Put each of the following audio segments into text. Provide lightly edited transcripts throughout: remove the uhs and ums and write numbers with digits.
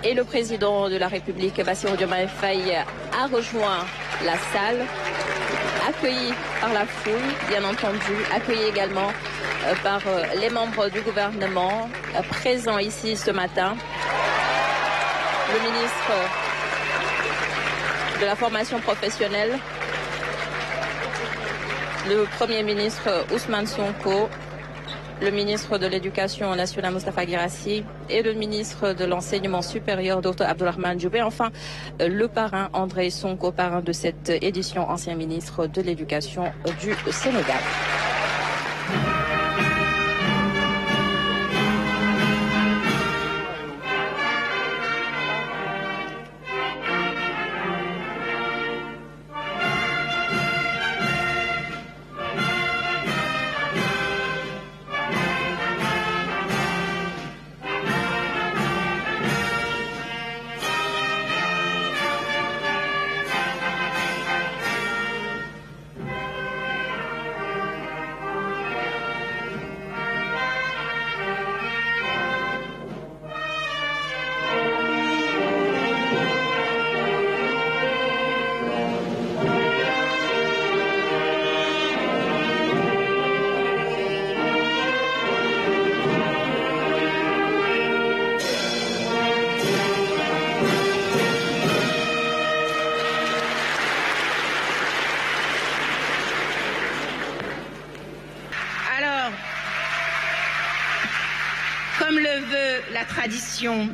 Et le président de la République, Bassirou Diomaye Faye, a rejoint la salle, accueilli par la foule, bien entendu, accueilli également par les membres du gouvernement présents ici ce matin. Le ministre de la formation professionnelle, le Premier ministre Ousmane Sonko, le ministre de l'Éducation nationale Moustapha Guirassy et le ministre de l'Enseignement supérieur Dr Abdourahmane Diouf. Enfin, le parrain André Sonko, parrain de cette édition, ancien ministre de l'Éducation du Sénégal.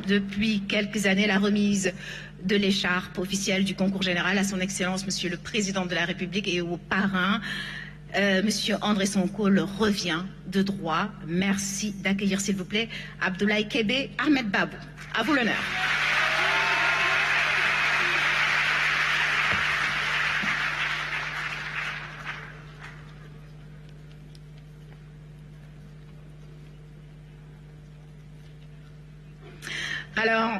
Depuis quelques années, la remise de l'écharpe officielle du concours général à son Excellence Monsieur le Président de la République et au parrain Monsieur André Sonko le revient de droit. Merci d'accueillir s'il vous plaît Abdoulaye Kébé Ahmed Babou. À vous l'honneur. Alors,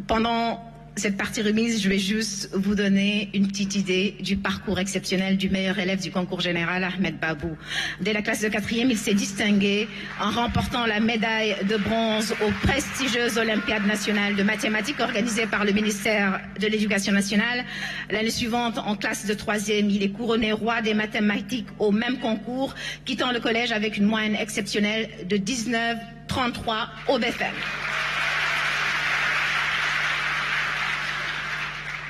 pendant cette partie remise, je vais juste vous donner une petite idée du parcours exceptionnel du meilleur élève du concours général, Ahmed Babou. Dès la classe de 4e, il s'est distingué en remportant la médaille de bronze aux prestigieuses Olympiades nationales de mathématiques organisées par le ministère de l'Éducation nationale. L'année suivante, en classe de 3e, il est couronné roi des mathématiques au même concours, quittant le collège avec une moyenne exceptionnelle de 19,33 au BFM.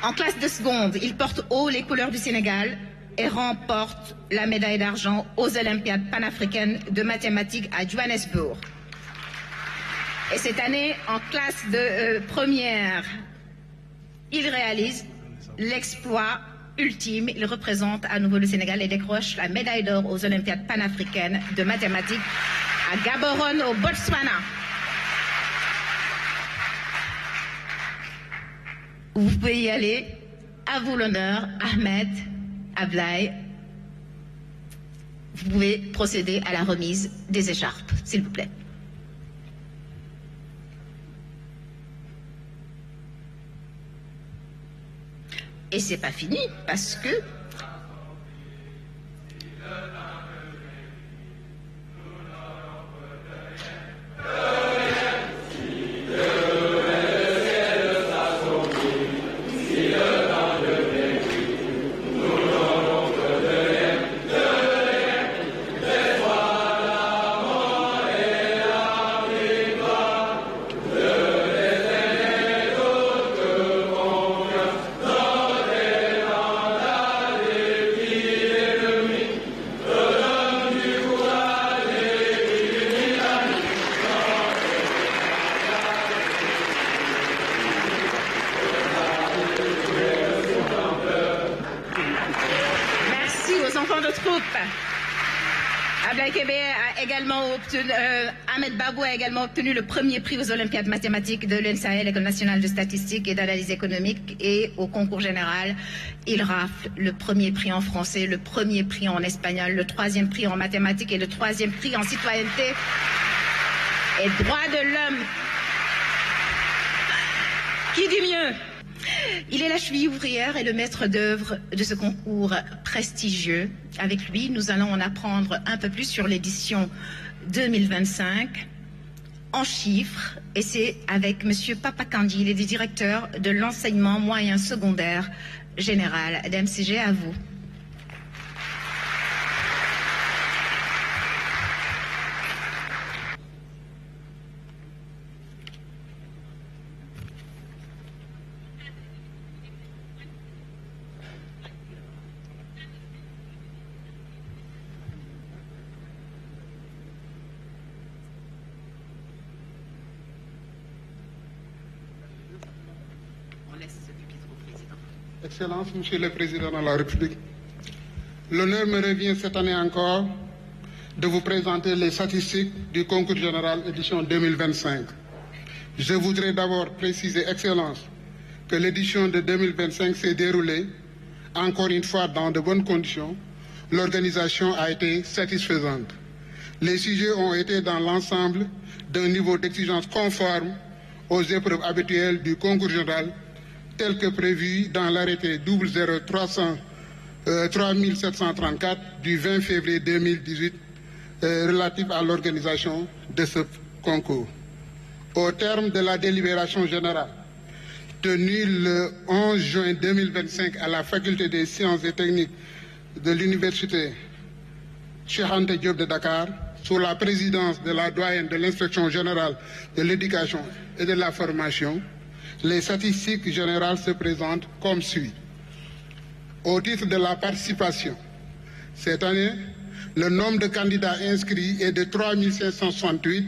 En classe de seconde, il porte haut les couleurs du Sénégal et remporte la médaille d'argent aux Olympiades panafricaines de mathématiques à Johannesburg. Et cette année, en classe de première, il réalise l'exploit ultime. Il représente à nouveau le Sénégal et décroche la médaille d'or aux Olympiades panafricaines de mathématiques à Gaborone au Botswana. Vous pouvez y aller. À vous l'honneur, Ahmed Ablaye. Vous pouvez procéder à la remise des écharpes, s'il vous plaît. Et c'est pas fini, parce que Ahmed Babou a également obtenu le premier prix aux Olympiades mathématiques de l'ENSAE, l'École nationale de statistique et d'analyse économique, et au concours général, il rafle le premier prix en français, le premier prix en espagnol, le troisième prix en mathématiques et le troisième prix en citoyenneté et droits de l'homme. Qui dit mieux? Il est la cheville ouvrière et le maître d'œuvre de ce concours prestigieux. Avec lui, nous allons en apprendre un peu plus sur l'édition 2025. en chiffres, et c'est avec M. Papakandi, il est le directeur de l'enseignement moyen secondaire général d'MCG. À vous. Excellences, Monsieur le Président de la République, l'honneur me revient cette année encore de vous présenter les statistiques du concours général édition 2025. Je voudrais d'abord préciser, Excellences, que l'édition de 2025 s'est déroulée encore une fois dans de bonnes conditions. L'organisation a été satisfaisante. Les sujets ont été dans l'ensemble d'un niveau d'exigence conforme aux épreuves habituelles du concours général tel que prévu dans l'arrêté 0033734 du 20 février 2018 relatif à l'organisation de ce concours. Au terme de la délibération générale tenue le 11 juin 2025 à la Faculté des sciences et techniques de l'Université Cheikh Anta Diop de Dakar, sous la présidence de la doyenne de l'Inspection générale de l'éducation et de la formation, les statistiques générales se présentent comme suit. Au titre de la participation, cette année, le nombre de candidats inscrits est de 3568,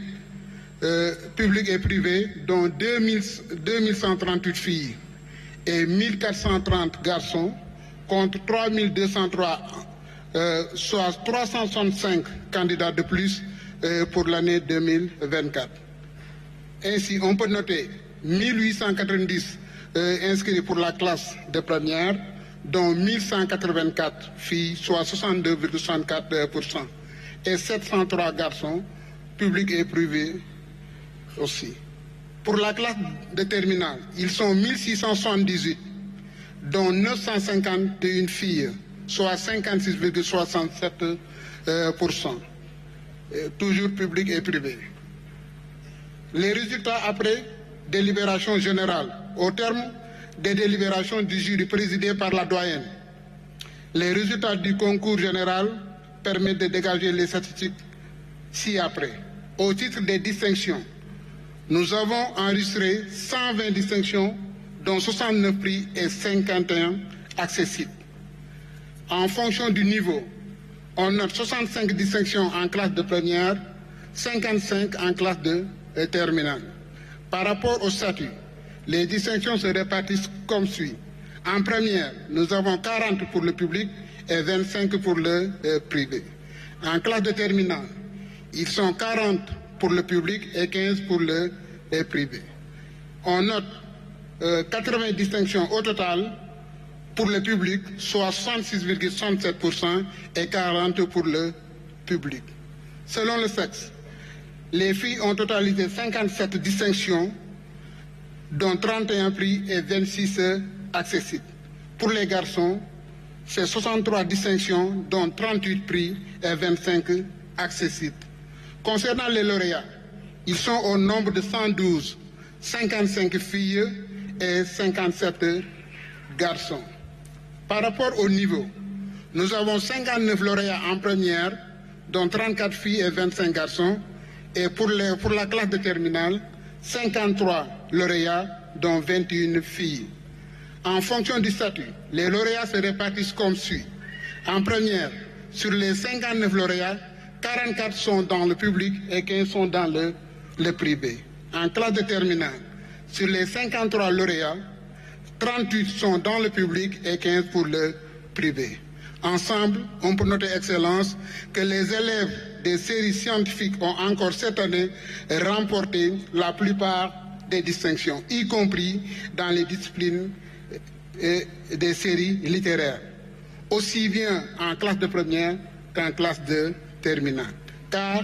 publics et privés, dont 2138 filles et 1430 garçons, contre 3203, soit 365 candidats de plus pour l'année 2024. Ainsi, on peut noter 1890 inscrits pour la classe de première, dont 1184 filles, soit 62,64%, et 703 garçons, publics et privés aussi. Pour la classe de terminale, ils sont 1678, dont 951 filles, soit 56,67%, toujours publics et privés. Les résultats après délibération générale, au terme des délibérations du jury présidé par la doyenne. Les résultats du concours général permettent de dégager les statistiques ci-après. Au titre des distinctions, nous avons enregistré 120 distinctions, dont 69 prix et 51 accessibles. En fonction du niveau, on note 65 distinctions en classe de première, 55 en classe de terminale. Par rapport au statut, les distinctions se répartissent comme suit. En première, nous avons 40 pour le public et 25 pour le privé. En classe de terminale, ils sont 40 pour le public et 15 pour le privé. On note 80 distinctions au total pour le public, soit 66,67% et 40 pour le public. Selon le sexe, les filles ont totalisé 57 distinctions, dont 31 prix et 26 accessibles. Pour les garçons, c'est 63 distinctions, dont 38 prix et 25 accessibles. Concernant les lauréats, ils sont au nombre de 112, 55 filles et 57 garçons. Par rapport au niveau, nous avons 59 lauréats en première, dont 34 filles et 25 garçons, et pour la classe de terminale, 53 lauréats, dont 21 filles. En fonction du statut, les lauréats se répartissent comme suit. En première, sur les 59 lauréats, 44 sont dans le public et 15 sont dans le privé. En classe de terminale, sur les 53 lauréats, 38 sont dans le public et 15 pour le privé. Ensemble, on peut noter, Excellence, que les élèves des séries scientifiques ont encore cette année remporté la plupart des distinctions, y compris dans les disciplines des séries littéraires, aussi bien en classe de première qu'en classe de terminale. Car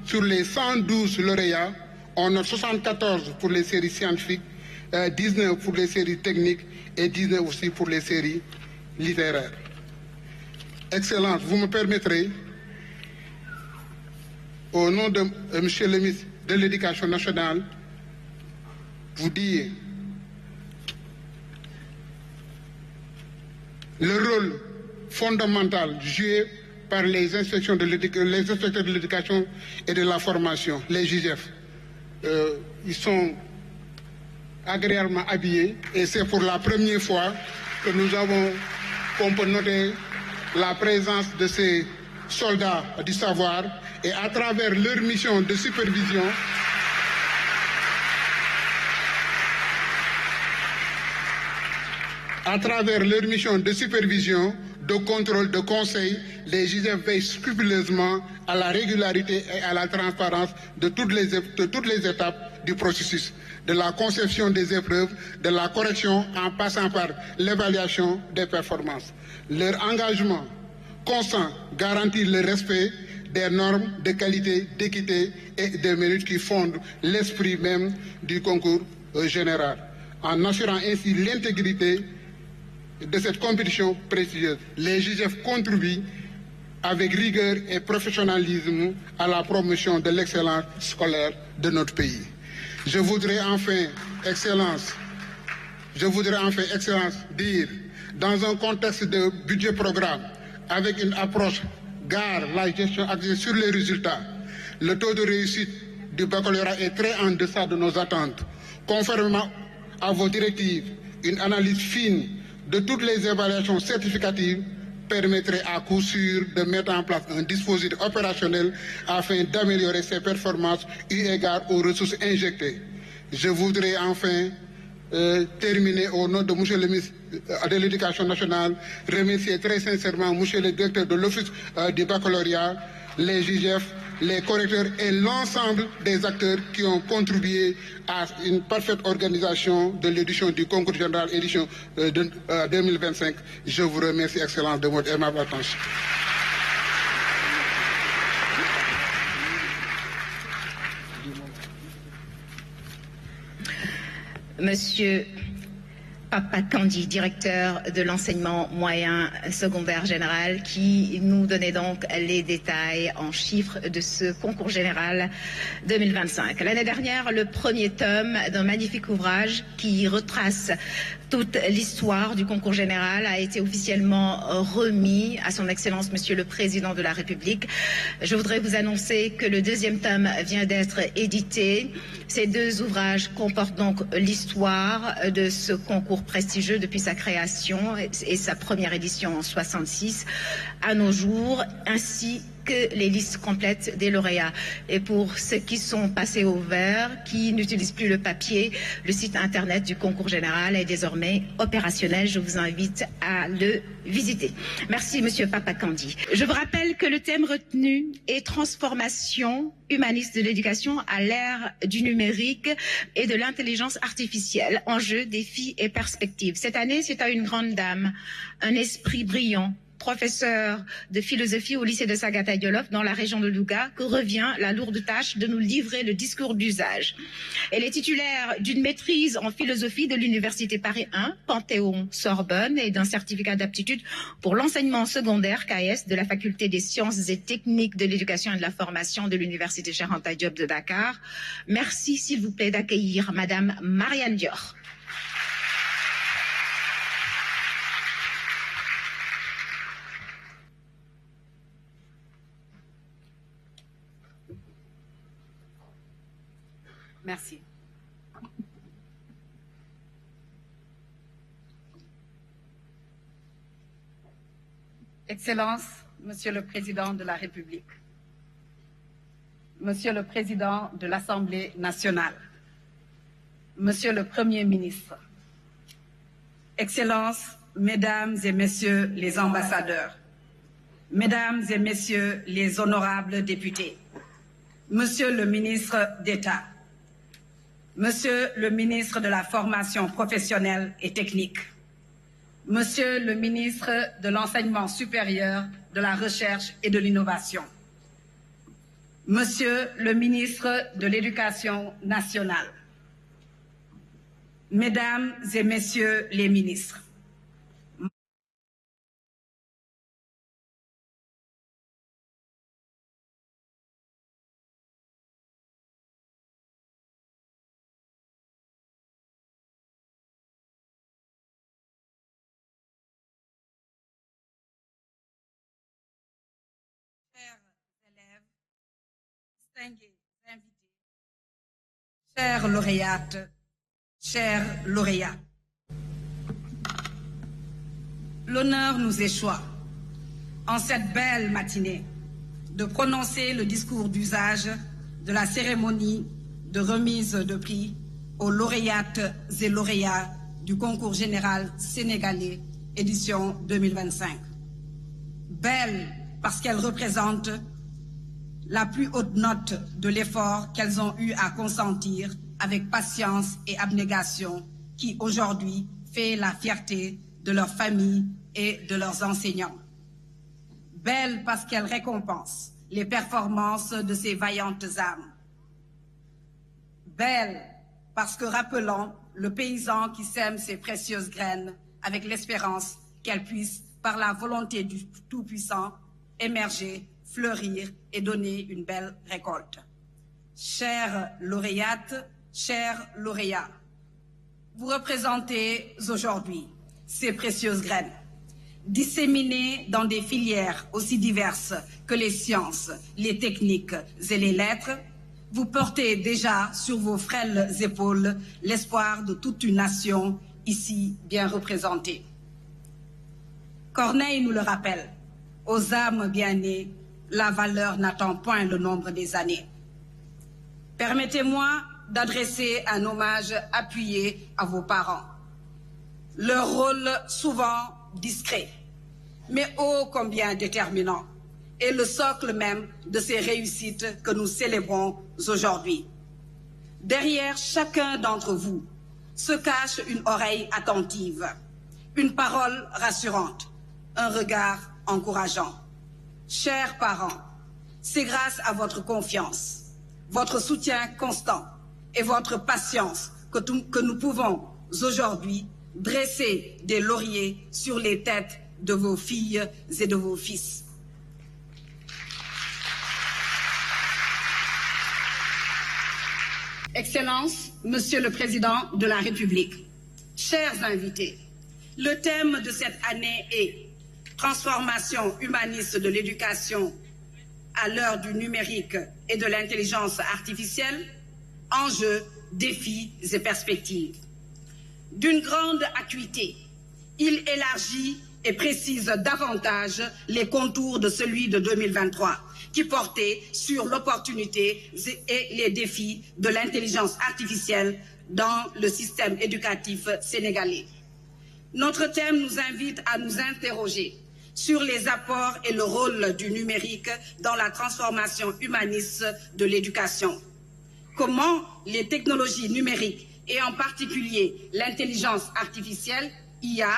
sur les 112 lauréats, on a 74 pour les séries scientifiques, 19 pour les séries techniques et 19 aussi pour les séries littéraires. Excellence, vous me permettrez, au nom de Monsieur le ministre de l'Éducation nationale vous dire le rôle fondamental joué par les inspecteurs de l'éducation et de la formation, les JGF. Ils sont agréablement habillés et c'est pour la première fois que qu'on peut noter la présence de ces soldats du savoir et à travers leur mission de supervision, de contrôle, de conseil, les JGF veillent scrupuleusement à la régularité et à la transparence de toutes les étapes du processus, de la conception des épreuves, de la correction en passant par l'évaluation des performances. Leur engagement constant garantit le respect des normes de qualité, d'équité et de mérite qui fondent l'esprit même du concours général, en assurant ainsi l'intégrité de cette compétition prestigieuse. Les JGF contribuent avec rigueur et professionnalisme à la promotion de l'excellence scolaire de notre pays. Je voudrais enfin, Excellence, dire, dans un contexte de budget programme, avec une approche gare la gestion axée sur les résultats, le taux de réussite du baccalauréat est très en deçà de nos attentes. Conformément à vos directives, une analyse fine de toutes les évaluations certificatives permettrait à coup sûr de mettre en place un dispositif opérationnel afin d'améliorer ses performances eu égard aux ressources injectées. Je voudrais enfin terminer au nom de M. le ministre de l'Éducation nationale, remercier très sincèrement M. le directeur de l'Office du baccalauréat, les JGF, les correcteurs et l'ensemble des acteurs qui ont contribué à une parfaite organisation de l'édition du concours général édition 2025. Je vous remercie, Excellence, de votre aimable attention. Monsieur Papa Kandi, directeur de l'enseignement moyen secondaire général, qui nous donnait donc les détails en chiffres de ce concours général 2025. L'année dernière, le premier tome d'un magnifique ouvrage qui retrace toute l'histoire du concours général a été officiellement remis à son Excellence Monsieur le Président de la République. Je voudrais vous annoncer que le deuxième tome vient d'être édité. Ces deux ouvrages comportent donc l'histoire de ce concours prestigieux depuis sa création et sa première édition en 66 à nos jours, ainsi que les listes complètes des lauréats. Et pour ceux qui sont passés au vert, qui n'utilisent plus le papier, le site internet du concours général est désormais opérationnel. Je vous invite à le visiter. Merci, Monsieur Papa Kandi. Je vous rappelle que le thème retenu est transformation humaniste de l'éducation à l'ère du numérique et de l'intelligence artificielle. Enjeux, défis et perspectives. Cette année, c'est à une grande dame, un esprit brillant, professeur de philosophie au lycée de Sagata Diolof dans la région de Louga, que revient la lourde tâche de nous livrer le discours d'usage. Elle est titulaire d'une maîtrise en philosophie de l'Université Paris 1, Panthéon-Sorbonne, et d'un certificat d'aptitude pour l'enseignement secondaire KS de la Faculté des sciences et techniques de l'éducation et de la formation de l'Université Cheikh Anta Diop de Dakar. Merci, s'il vous plaît, d'accueillir Madame Marianne Dior. Merci. Excellence, Monsieur le Président de la République, Monsieur le Président de l'Assemblée nationale, Monsieur le Premier ministre, Excellences, Mesdames et Messieurs les ambassadeurs, Mesdames et Messieurs les honorables députés, Monsieur le ministre d'État, Monsieur le ministre de la Formation professionnelle et technique, Monsieur le ministre de l'Enseignement supérieur, de la Recherche et de l'Innovation, Monsieur le ministre de l'Éducation nationale, Mesdames et Messieurs les ministres, distingués invités, chères lauréates, chers lauréats, l'honneur nous échoit, en cette belle matinée, de prononcer le discours d'usage de la cérémonie de remise de prix aux lauréates et lauréats du concours général sénégalais édition 2025. Belle parce qu'elle représente la plus haute note de l'effort qu'elles ont eu à consentir avec patience et abnégation qui aujourd'hui fait la fierté de leurs familles et de leurs enseignants. Belle parce qu'elle récompense les performances de ces vaillantes âmes. Belle parce que rappelant le paysan qui sème ses précieuses graines avec l'espérance qu'elles puissent, par la volonté du Tout-Puissant, émerger, fleurir et donner une belle récolte. Chères lauréates, chers lauréats, vous représentez aujourd'hui ces précieuses graines, disséminées dans des filières aussi diverses que les sciences, les techniques et les lettres. Vous portez déjà sur vos frêles épaules l'espoir de toute une nation ici bien représentée. Corneille nous le rappelle, aux âmes bien nées, la valeur n'attend point le nombre des années. Permettez-moi d'adresser un hommage appuyé à vos parents. Leur rôle souvent discret, mais ô combien déterminant, est le socle même de ces réussites que nous célébrons aujourd'hui. Derrière chacun d'entre vous se cache une oreille attentive, une parole rassurante, un regard encourageant. Chers parents, c'est grâce à votre confiance, votre soutien constant et votre patience que nous pouvons aujourd'hui dresser des lauriers sur les têtes de vos filles et de vos fils. Excellences, Monsieur le Président de la République, chers invités, le thème de cette année est « Transformation humaniste de l'éducation à l'heure du numérique et de l'intelligence artificielle, enjeux, défis et perspectives ». D'une grande acuité, il élargit et précise davantage les contours de celui de 2023, qui portait sur l'opportunité et les défis de l'intelligence artificielle dans le système éducatif sénégalais. Notre thème nous invite à nous interroger sur les apports et le rôle du numérique dans la transformation humaniste de l'éducation. Comment les technologies numériques et en particulier l'intelligence artificielle, IA,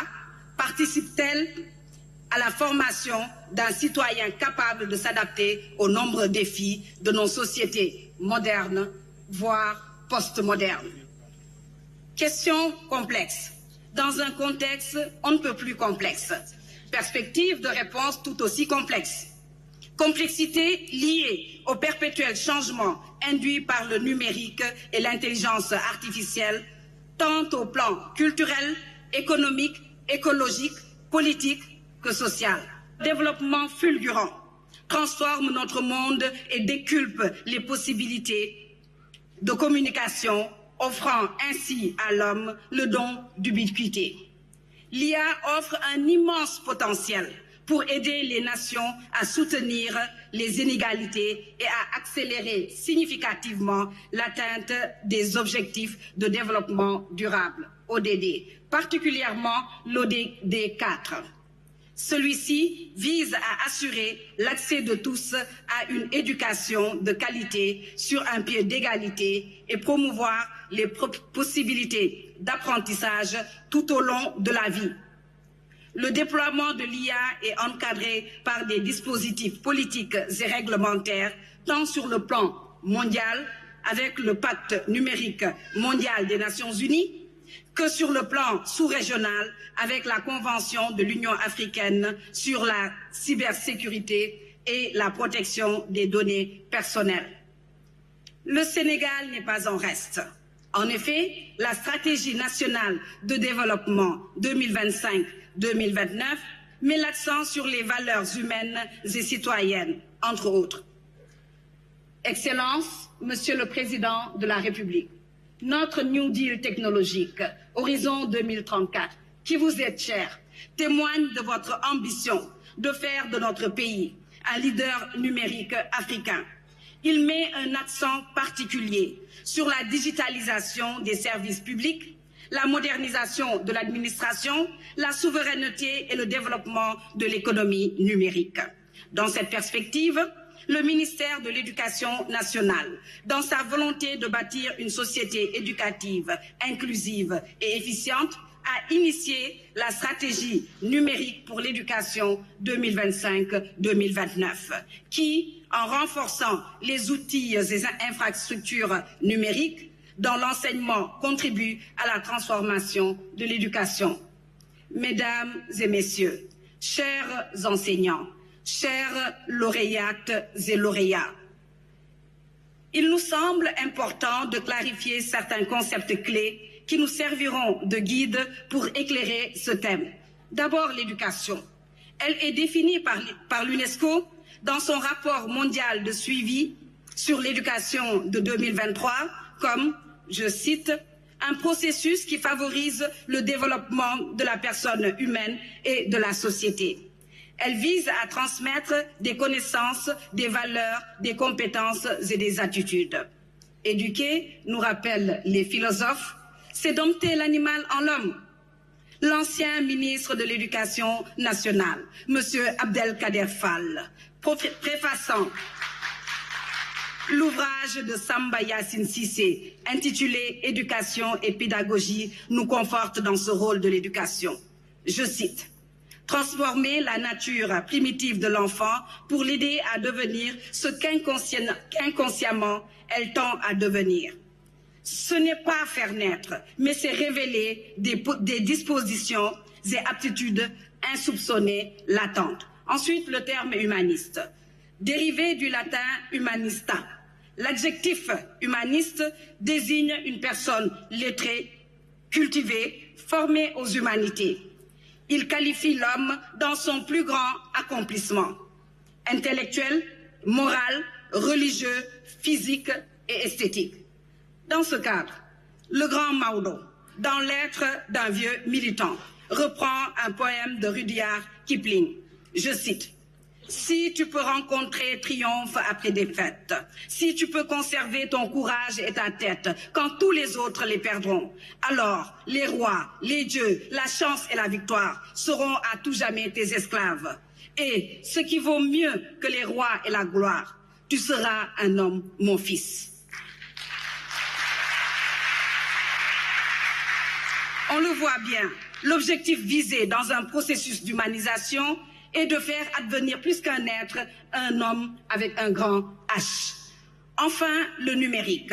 participent-elles à la formation d'un citoyen capable de s'adapter aux nombreux défis de nos sociétés modernes, voire post-modernes? Question complexe, dans un contexte on ne peut plus complexe. Perspective de réponse tout aussi complexe. Complexité liée au perpétuel changement induit par le numérique et l'intelligence artificielle, tant au plan culturel, économique, écologique, politique que social. Développement fulgurant transforme notre monde et déculpe les possibilités de communication, offrant ainsi à l'homme le don d'ubiquité. L'IA offre un immense potentiel pour aider les nations à soutenir les inégalités et à accélérer significativement l'atteinte des objectifs de développement durable, ODD, particulièrement l'ODD 4. Celui-ci vise à assurer l'accès de tous à une éducation de qualité sur un pied d'égalité et promouvoir les possibilités d'apprentissage tout au long de la vie. Le déploiement de l'IA est encadré par des dispositifs politiques et réglementaires, tant sur le plan mondial, avec le pacte numérique mondial des Nations Unies, que sur le plan sous-régional, avec la Convention de l'Union africaine sur la cybersécurité et la protection des données personnelles. Le Sénégal n'est pas en reste. En effet, la stratégie nationale de développement 2025-2029 met l'accent sur les valeurs humaines et citoyennes, entre autres. Excellences, Monsieur le Président de la République, notre New Deal technologique, Horizon 2034, qui vous est cher, témoigne de votre ambition de faire de notre pays un leader numérique africain. Il met un accent particulier sur la digitalisation des services publics, la modernisation de l'administration, la souveraineté et le développement de l'économie numérique. Dans cette perspective, le ministère de l'Éducation nationale, dans sa volonté de bâtir une société éducative, inclusive et efficiente, a initié la stratégie numérique pour l'éducation 2025-2029, qui, en renforçant les outils et infrastructures numériques dans l'enseignement, contribue à la transformation de l'éducation. Mesdames et messieurs, chers enseignants, chers lauréates et lauréats, il nous semble important de clarifier certains concepts clés qui nous serviront de guide pour éclairer ce thème. D'abord, l'éducation. Elle est définie par l'UNESCO dans son rapport mondial de suivi sur l'éducation de 2023 comme, je cite, un processus qui favorise le développement de la personne humaine et de la société. Elle vise à transmettre des connaissances, des valeurs, des compétences et des attitudes. Éduquer, nous rappellent les philosophes, c'est dompter l'animal en l'homme. L'ancien ministre de l'Éducation nationale, M. Abdelkader Fall, préfaçant l'ouvrage de Samba Yassine Cissé, intitulé « Éducation et pédagogie », nous conforte dans ce rôle de l'éducation. Je cite, « Transformer la nature primitive de l'enfant pour l'aider à devenir ce qu'inconsciemment elle tend à devenir. Ce n'est pas faire naître, mais c'est révéler des dispositions et aptitudes insoupçonnées, latentes. » Ensuite, le terme humaniste. Dérivé du latin humanista, l'adjectif humaniste désigne une personne lettrée, cultivée, formée aux humanités. Il qualifie l'homme dans son plus grand accomplissement, intellectuel, moral, religieux, physique et esthétique. Dans ce cadre, le grand Maodo, dans Lettres d'un vieux militant, reprend un poème de Rudyard Kipling. Je cite, « Si tu peux rencontrer triomphe après défaite, si tu peux conserver ton courage et ta tête quand tous les autres les perdront, alors les rois, les dieux, la chance et la victoire seront à tout jamais tes esclaves. Et ce qui vaut mieux que les rois et la gloire, tu seras un homme, mon fils. » On le voit bien, l'objectif visé dans un processus d'humanisation est de faire advenir plus qu'un être, un homme avec un grand H. Enfin, le numérique.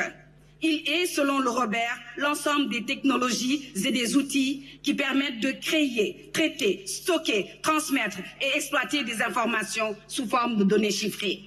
Il est, selon le Robert, l'ensemble des technologies et des outils qui permettent de créer, traiter, stocker, transmettre et exploiter des informations sous forme de données chiffrées.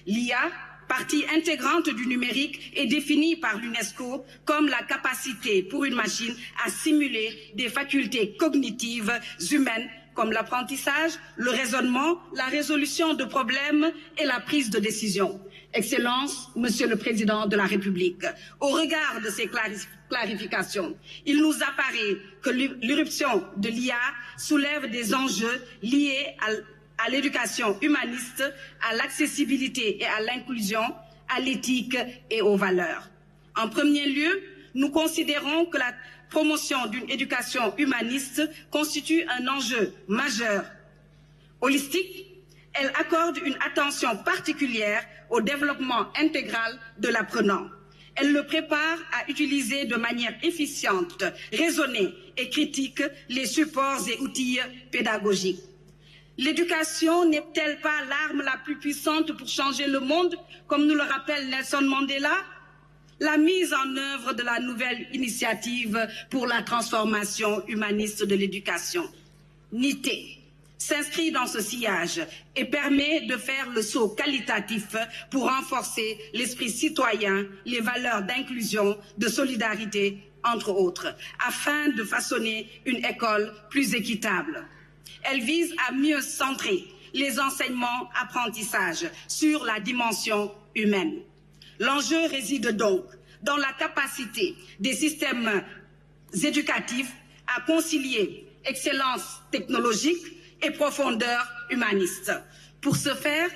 L'IA, partie intégrante du numérique, est définie par l'UNESCO comme la capacité pour une machine à simuler des facultés cognitives humaines comme l'apprentissage, le raisonnement, la résolution de problèmes et la prise de décision. Excellences, Monsieur le Président de la République, au regard de ces clarifications, il nous apparaît que l'irruption de l'IA soulève des enjeux liés à l'éducation humaniste, à l'accessibilité et à l'inclusion, à l'éthique et aux valeurs. En premier lieu, nous considérons que la promotion d'une éducation humaniste constitue un enjeu majeur. Holistique, elle accorde une attention particulière au développement intégral de l'apprenant. Elle le prépare à utiliser de manière efficiente, raisonnée et critique les supports et outils pédagogiques. L'éducation n'est-elle pas l'arme la plus puissante pour changer le monde, comme nous le rappelle Nelson Mandela? La mise en œuvre de la nouvelle initiative pour la transformation humaniste de l'éducation, NITE, s'inscrit dans ce sillage et permet de faire le saut qualitatif pour renforcer l'esprit citoyen, les valeurs d'inclusion, de solidarité, entre autres, afin de façonner une école plus équitable. Elle vise à mieux centrer les enseignements-apprentissages sur la dimension humaine. L'enjeu réside donc dans la capacité des systèmes éducatifs à concilier excellence technologique et profondeur humaniste. Pour ce faire,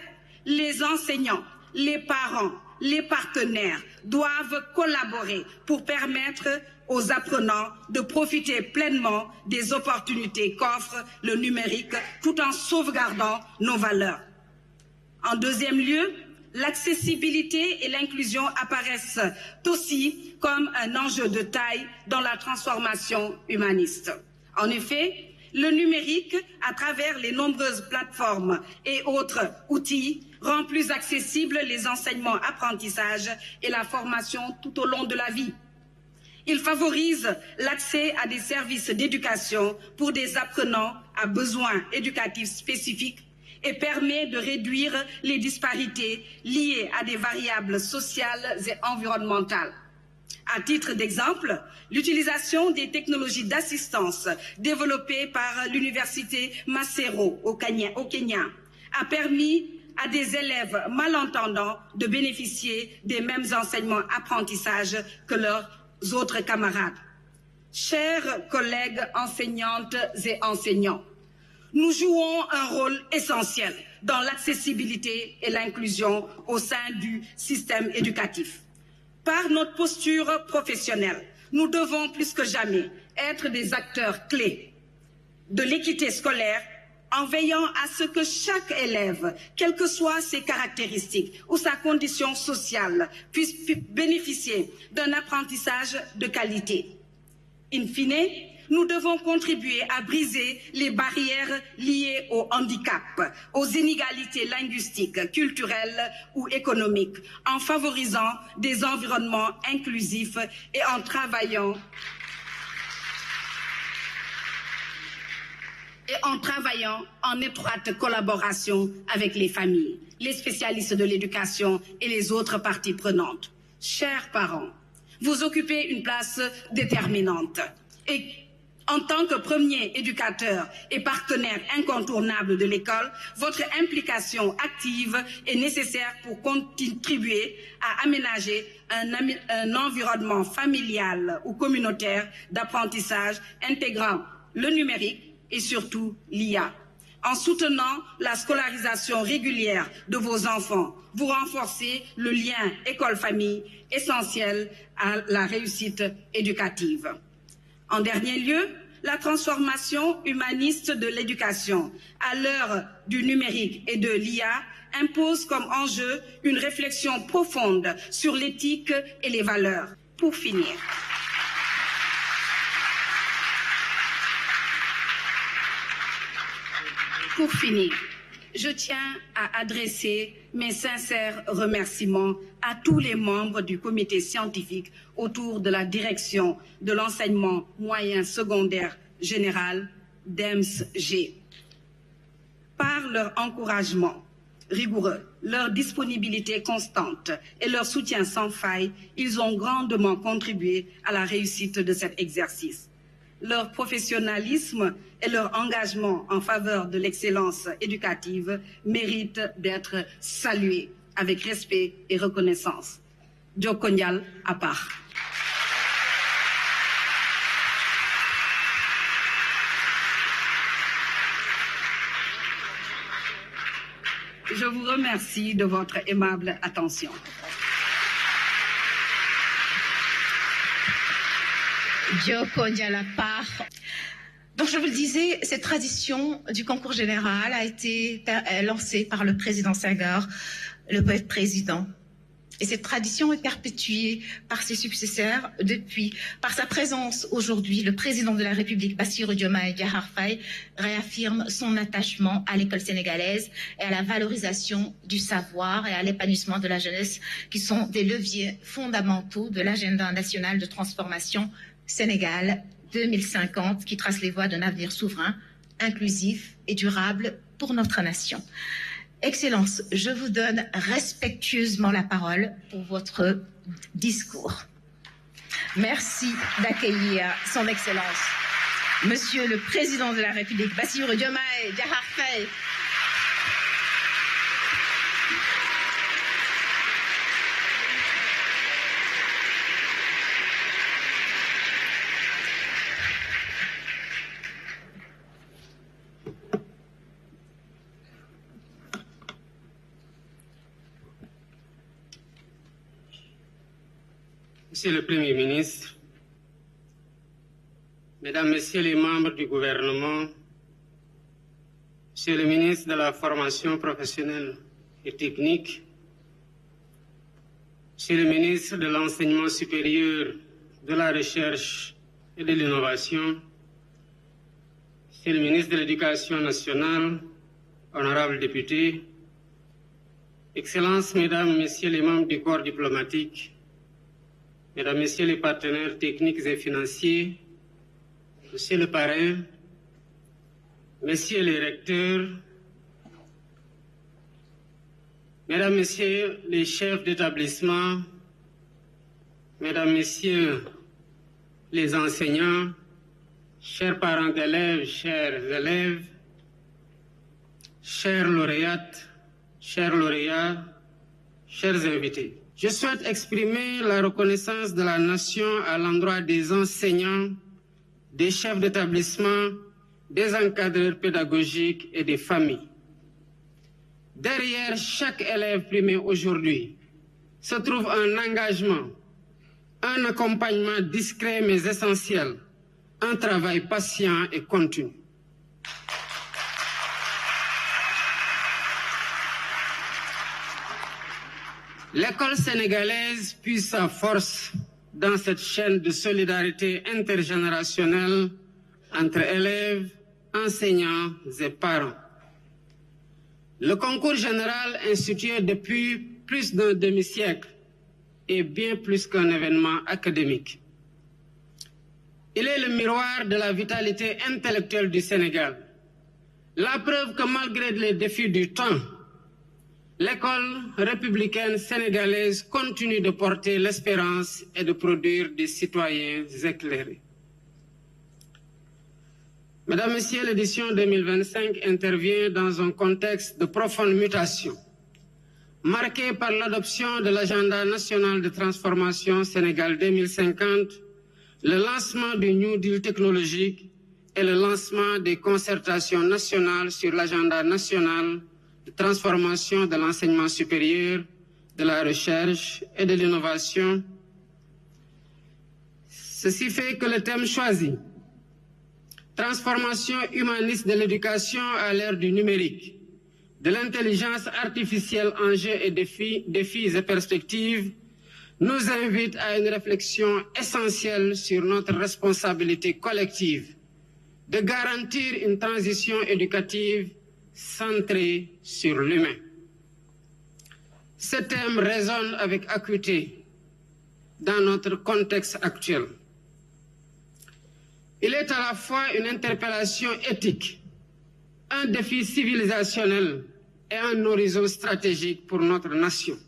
les enseignants, les parents, les partenaires doivent collaborer pour permettre aux apprenants de profiter pleinement des opportunités qu'offre le numérique tout en sauvegardant nos valeurs. En deuxième lieu, l'accessibilité et l'inclusion apparaissent aussi comme un enjeu de taille dans la transformation humaniste. En effet, le numérique, à travers les nombreuses plateformes et autres outils, rend plus accessibles les enseignements, apprentissages et la formation tout au long de la vie. Il favorise l'accès à des services d'éducation pour des apprenants à besoins éducatifs spécifiques et permet de réduire les disparités liées à des variables sociales et environnementales. À titre d'exemple, l'utilisation des technologies d'assistance développées par l'université Masero au Kenya a permis à des élèves malentendants de bénéficier des mêmes enseignements-apprentissages que leurs autres camarades. Chers collègues enseignantes et enseignants, nous jouons un rôle essentiel dans l'accessibilité et l'inclusion au sein du système éducatif. Par notre posture professionnelle, nous devons plus que jamais être des acteurs clés de l'équité scolaire en veillant à ce que chaque élève, quelles que soient ses caractéristiques ou sa condition sociale, puisse bénéficier d'un apprentissage de qualité. In fine, nous devons contribuer à briser les barrières liées au handicap, aux inégalités linguistiques, culturelles ou économiques, en favorisant des environnements inclusifs et en travaillant en étroite collaboration avec les familles, les spécialistes de l'éducation et les autres parties prenantes. Chers parents, vous occupez une place déterminante et en tant que premier éducateur et partenaire incontournable de l'école, votre implication active est nécessaire pour contribuer à aménager un environnement familial ou communautaire d'apprentissage intégrant le numérique et surtout l'IA. En soutenant la scolarisation régulière de vos enfants, vous renforcez le lien école-famille essentiel à la réussite éducative. En dernier lieu, la transformation humaniste de l'éducation à l'heure du numérique et de l'IA impose comme enjeu une réflexion profonde sur l'éthique et les valeurs. Pour finir, je tiens à adresser mes sincères remerciements à tous les membres du comité scientifique autour de la direction de l'enseignement moyen secondaire général DEMS-G. Par leur encouragement rigoureux, leur disponibilité constante et leur soutien sans faille, ils ont grandement contribué à la réussite de cet exercice. Leur professionnalisme et leur engagement en faveur de l'excellence éducative méritent d'être salués avec respect et reconnaissance. Djokonyal à part. Je vous remercie de votre aimable attention. Djokonyal à part. Donc, je vous le disais, cette tradition du concours général a été lancée par le président Senghor, le poète président. Et cette tradition est perpétuée par ses successeurs depuis. Par sa présence aujourd'hui, le président de la République, Bassirou Diomaye Diakhar Faye, réaffirme son attachement à l'école sénégalaise et à la valorisation du savoir et à l'épanouissement de la jeunesse, qui sont des leviers fondamentaux de l'agenda national de transformation Sénégal 2050, qui trace les voies d'un avenir souverain, inclusif et durable pour notre nation. Excellence, je vous donne respectueusement la parole pour votre discours. Merci d'accueillir son Excellence, Monsieur le Président de la République, Bassirou Diomaye Diakhar Faye. Monsieur le Premier ministre, Mesdames, Messieurs les membres du gouvernement, Monsieur le ministre de la Formation professionnelle et technique, Monsieur le ministre de l'Enseignement supérieur, de la Recherche et de l'Innovation, Monsieur le ministre de l'Éducation nationale, honorables députés, Excellences, Mesdames, Messieurs les membres du corps diplomatique, Mesdames, Messieurs les partenaires techniques et financiers, Monsieur le parrain, Messieurs les recteurs, Mesdames, Messieurs les chefs d'établissement, Mesdames, Messieurs les enseignants, chers parents d'élèves, chers élèves, chères lauréates, chers lauréats, chers invités. Je souhaite exprimer la reconnaissance de la nation à l'endroit des enseignants, des chefs d'établissement, des encadreurs pédagogiques et des familles. Derrière chaque élève primé aujourd'hui se trouve un engagement, un accompagnement discret mais essentiel, un travail patient et continu. L'école sénégalaise puise sa force dans cette chaîne de solidarité intergénérationnelle entre élèves, enseignants et parents. Le concours général institué depuis plus d'un demi-siècle est bien plus qu'un événement académique. Il est le miroir de la vitalité intellectuelle du Sénégal. La preuve que malgré les défis du temps, l'école républicaine sénégalaise continue de porter l'espérance et de produire des citoyens éclairés. Mesdames, Messieurs, l'édition 2025 intervient dans un contexte de profonde mutation, marqué par l'adoption de l'agenda national de transformation Sénégal 2050, le lancement du New Deal technologique et le lancement des concertations nationales sur l'agenda national de transformation de l'enseignement supérieur, de la recherche et de l'innovation. Ceci fait que le thème choisi, transformation humaniste de l'éducation à l'ère du numérique, de l'intelligence artificielle, enjeux et défis et perspectives, nous invite à une réflexion essentielle sur notre responsabilité collective de garantir une transition éducative centrée sur l'humain. Ce thème résonne avec acuité dans notre contexte actuel. Il est à la fois une interpellation éthique, un défi civilisationnel et un horizon stratégique pour notre nation.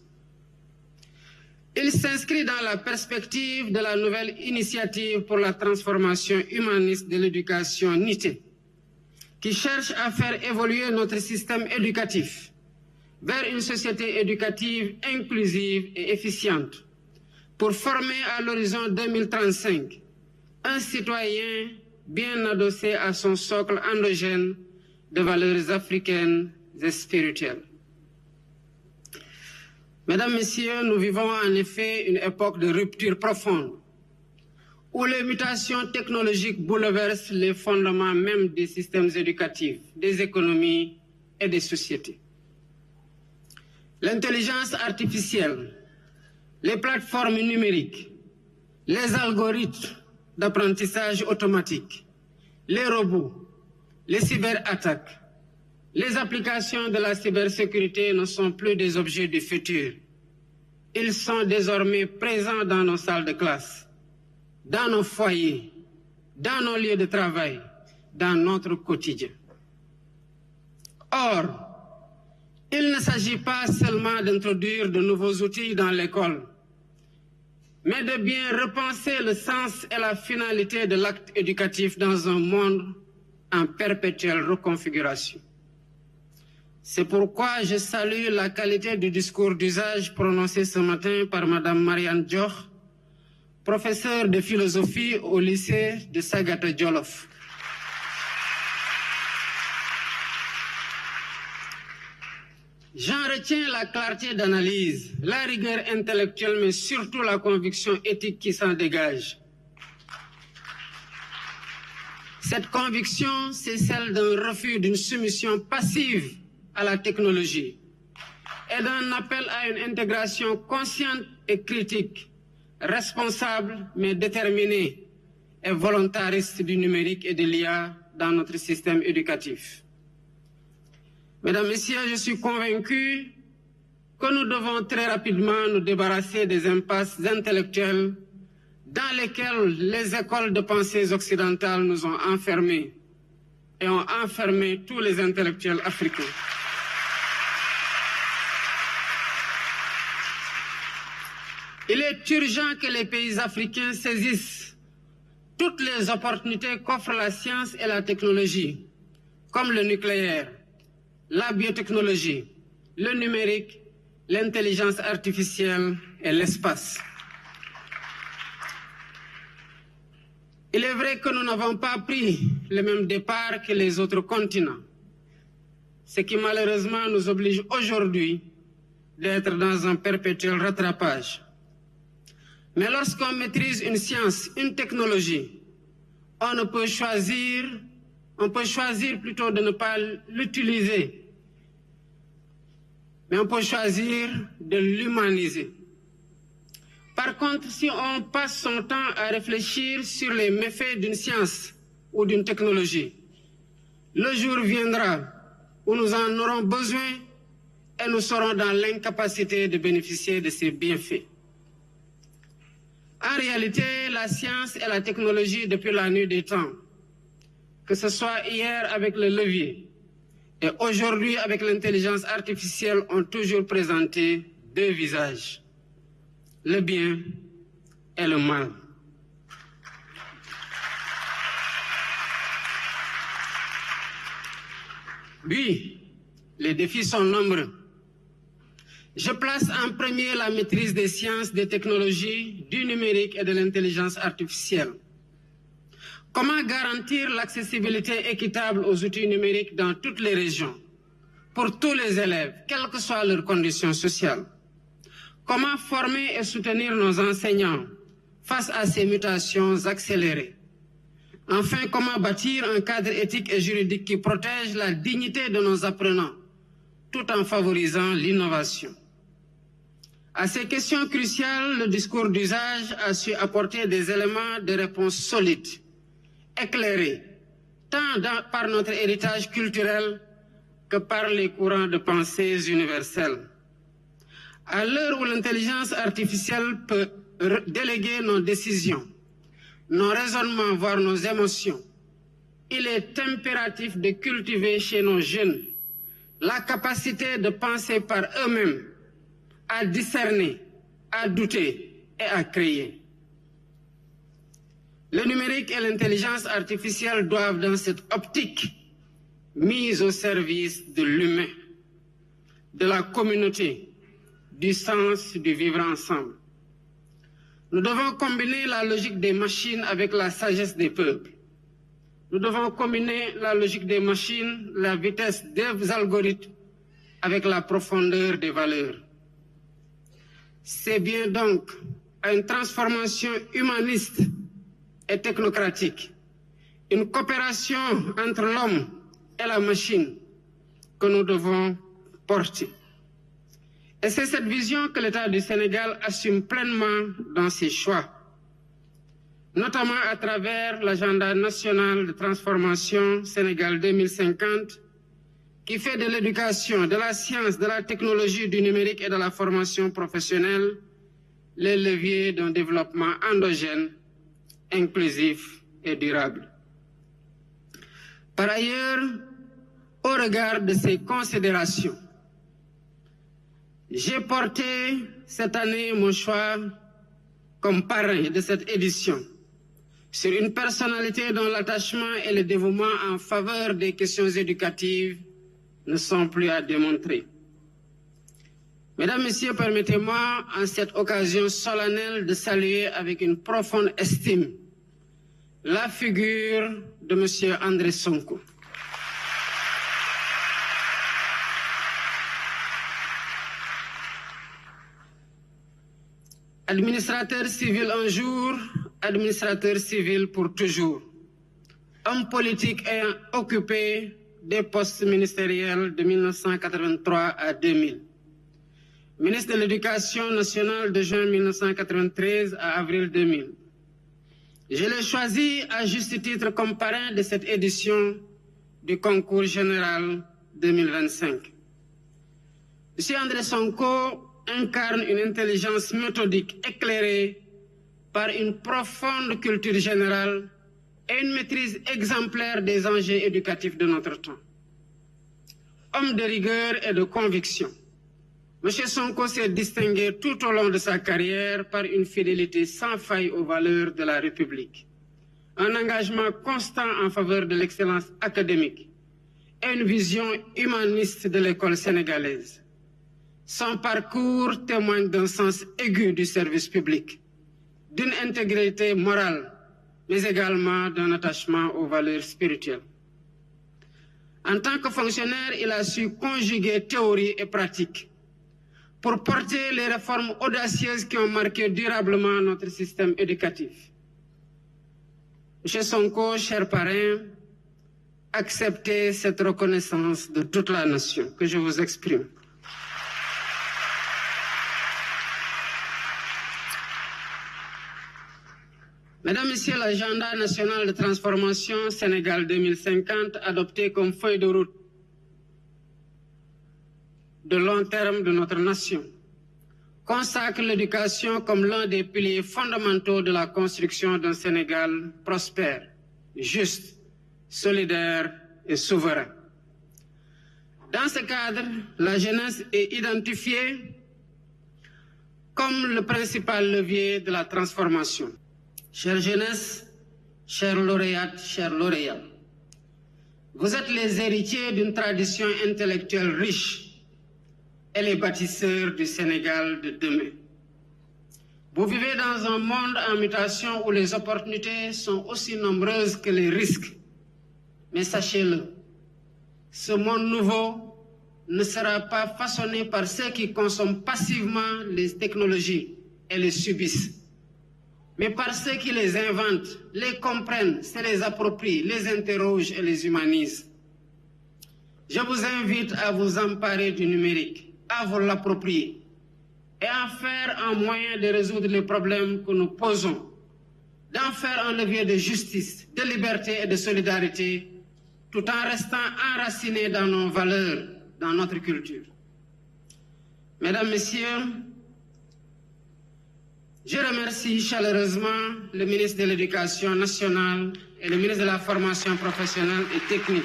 Il s'inscrit dans la perspective de la nouvelle initiative pour la transformation humaniste de l'éducation NITE, qui cherche à faire évoluer notre système éducatif vers une société éducative inclusive et efficiente pour former à l'horizon 2035 un citoyen bien adossé à son socle endogène de valeurs africaines et spirituelles. Mesdames, Messieurs, nous vivons en effet une époque de rupture profonde, où les mutations technologiques bouleversent les fondements même des systèmes éducatifs, des économies et des sociétés. L'intelligence artificielle, les plateformes numériques, les algorithmes d'apprentissage automatique, les robots, les cyberattaques, les applications de la cybersécurité ne sont plus des objets du futur. Ils sont désormais présents dans nos salles de classe, dans nos foyers, dans nos lieux de travail, dans notre quotidien. Or, il ne s'agit pas seulement d'introduire de nouveaux outils dans l'école, mais de bien repenser le sens et la finalité de l'acte éducatif dans un monde en perpétuelle reconfiguration. C'est pourquoi je salue la qualité du discours d'usage prononcé ce matin par Mme Marianne Dior, professeure de philosophie au lycée de Sagata Jolof. J'en retiens la clarté d'analyse, la rigueur intellectuelle, mais surtout la conviction éthique qui s'en dégage. Cette conviction, c'est celle d'un refus d'une soumission passive à la technologie et d'un appel à une intégration consciente et critique, responsable mais déterminée et volontariste du numérique et de l'IA dans notre système éducatif. Mesdames, Messieurs, je suis convaincu que nous devons très rapidement nous débarrasser des impasses intellectuelles dans lesquelles les écoles de pensée occidentales nous ont enfermés et ont enfermé tous les intellectuels africains. Il est urgent que les pays africains saisissent toutes les opportunités qu'offrent la science et la technologie, comme le nucléaire, la biotechnologie, le numérique, l'intelligence artificielle et l'espace. Il est vrai que nous n'avons pas pris le même départ que les autres continents, ce qui malheureusement nous oblige aujourd'hui d'être dans un perpétuel rattrapage. Mais lorsqu'on maîtrise une science, une technologie, on peut choisir plutôt de ne pas l'utiliser, mais on peut choisir de l'humaniser. Par contre, si on passe son temps à réfléchir sur les méfaits d'une science ou d'une technologie, le jour viendra où nous en aurons besoin et nous serons dans l'incapacité de bénéficier de ces bienfaits. En réalité, la science et la technologie depuis la nuit des temps, que ce soit hier avec le levier et aujourd'hui avec l'intelligence artificielle, ont toujours présenté deux visages, le bien et le mal. Oui, les défis sont nombreux. Je place en premier la maîtrise des sciences, des technologies, du numérique et de l'intelligence artificielle. Comment garantir l'accessibilité équitable aux outils numériques dans toutes les régions, pour tous les élèves, quelles que soient leurs conditions sociales? Comment former et soutenir nos enseignants face à ces mutations accélérées? Enfin, comment bâtir un cadre éthique et juridique qui protège la dignité de nos apprenants, tout en favorisant l'innovation? À ces questions cruciales, le discours d'usage a su apporter des éléments de réponse solides, éclairés, tant par notre héritage culturel que par les courants de pensée universels. À l'heure où l'intelligence artificielle peut déléguer nos décisions, nos raisonnements, voire nos émotions, il est impératif de cultiver chez nos jeunes la capacité de penser par eux-mêmes, à discerner, à douter et à créer. Le numérique et l'intelligence artificielle doivent, dans cette optique, mise au service de l'humain, de la communauté, du sens du vivre ensemble. Nous devons combiner la logique des machines avec la sagesse des peuples. Nous devons combiner la logique des machines, la vitesse des algorithmes avec la profondeur des valeurs. C'est bien donc à une transformation humaniste et technocratique, une coopération entre l'homme et la machine que nous devons porter. Et c'est cette vision que l'État du Sénégal assume pleinement dans ses choix, notamment à travers l'agenda national de transformation Sénégal 2050, qui fait de l'éducation, de la science, de la technologie, du numérique et de la formation professionnelle les leviers d'un développement endogène, inclusif et durable. Par ailleurs, au regard de ces considérations, j'ai porté cette année mon choix comme parrain de cette édition sur une personnalité dont l'attachement et le dévouement en faveur des questions éducatives ne sont plus à démontrer. Mesdames, Messieurs, permettez-moi en cette occasion solennelle de saluer avec une profonde estime la figure de M. André Sonko. Administrateur civil un jour, administrateur civil pour toujours. Homme politique ayant occupé des postes ministériels de 1983 à 2000. Ministre de l'Éducation nationale de juin 1993 à avril 2000. Je l'ai choisi à juste titre comme parrain de cette édition du concours général 2025. M. André Sonko incarne une intelligence méthodique éclairée par une profonde culture générale et une maîtrise exemplaire des enjeux éducatifs de notre temps. Homme de rigueur et de conviction, M. Sonko s'est distingué tout au long de sa carrière par une fidélité sans faille aux valeurs de la République, un engagement constant en faveur de l'excellence académique et une vision humaniste de l'école sénégalaise. Son parcours témoigne d'un sens aigu du service public, d'une intégrité morale, mais également d'un attachement aux valeurs spirituelles. En tant que fonctionnaire, il a su conjuguer théorie et pratique pour porter les réformes audacieuses qui ont marqué durablement notre système éducatif. M. Sonko, cher parrain, acceptez cette reconnaissance de toute la nation que je vous exprime. Mesdames, Messieurs, l'agenda national de transformation Sénégal 2050, adopté comme feuille de route de long terme de notre nation, consacre l'éducation comme l'un des piliers fondamentaux de la construction d'un Sénégal prospère, juste, solidaire et souverain. Dans ce cadre, la jeunesse est identifiée comme le principal levier de la transformation. Chère jeunesse, chers lauréates, chers lauréats, vous êtes les héritiers d'une tradition intellectuelle riche et les bâtisseurs du Sénégal de demain. Vous vivez dans un monde en mutation où les opportunités sont aussi nombreuses que les risques. Mais sachez-le, ce monde nouveau ne sera pas façonné par ceux qui consomment passivement les technologies et les subissent, mais par ceux qui les inventent, les comprennent, se les approprient, les interrogent et les humanisent. Je vous invite à vous emparer du numérique, à vous l'approprier et à en faire un moyen de résoudre les problèmes que nous posons, d'en faire un levier de justice, de liberté et de solidarité, tout en restant enracinés dans nos valeurs, dans notre culture. Mesdames, Messieurs, je remercie chaleureusement le ministre de l'Éducation nationale et le ministre de la Formation professionnelle et technique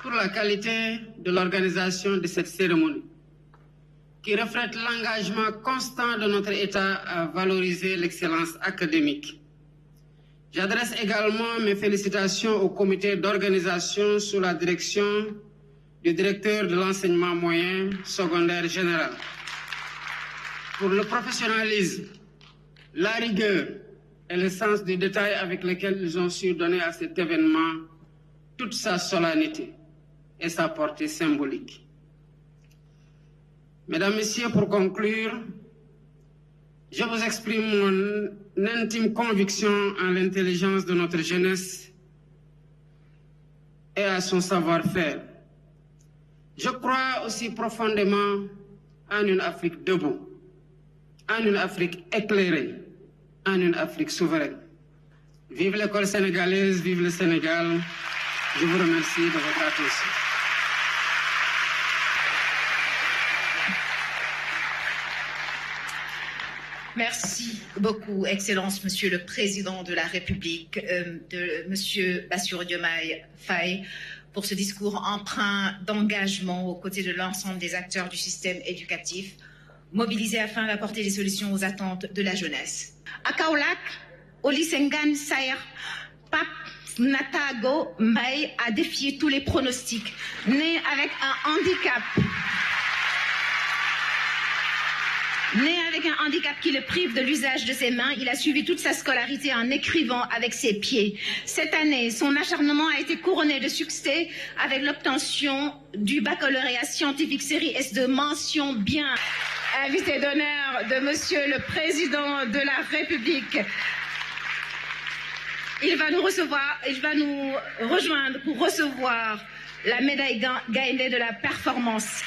pour la qualité de l'organisation de cette cérémonie, qui reflète l'engagement constant de notre État à valoriser l'excellence académique. J'adresse également mes félicitations au comité d'organisation sous la direction du directeur de l'enseignement moyen secondaire général pour le professionnalisme, la rigueur et le sens du détail avec lequel ils ont su donner à cet événement toute sa solennité et sa portée symbolique. Mesdames, Messieurs, pour conclure, je vous exprime mon intime conviction en l'intelligence de notre jeunesse et à son savoir-faire. Je crois aussi profondément en une Afrique debout, en une Afrique éclairée, en une Afrique souveraine. Vive l'école sénégalaise, vive le Sénégal. Je vous remercie de votre attention. Merci beaucoup, Excellence, Monsieur le Président de la République, Monsieur Bassirou Diomaye Faye, pour ce discours empreint d'engagement aux côtés de l'ensemble des acteurs du système éducatif, mobilisés afin d'apporter des solutions aux attentes de la jeunesse. À Kaolack, Olisengan Sayer, Pape Natago Mbaye a défié tous les pronostics. Né avec un handicap, qui le prive de l'usage de ses mains, il a suivi toute sa scolarité en écrivant avec ses pieds. Cette année, son acharnement a été couronné de succès avec l'obtention du baccalauréat scientifique série S de mention bien. invité d'honneur de Monsieur le Président de la République. Il va nous rejoindre pour recevoir la médaille Gaïndé de la performance.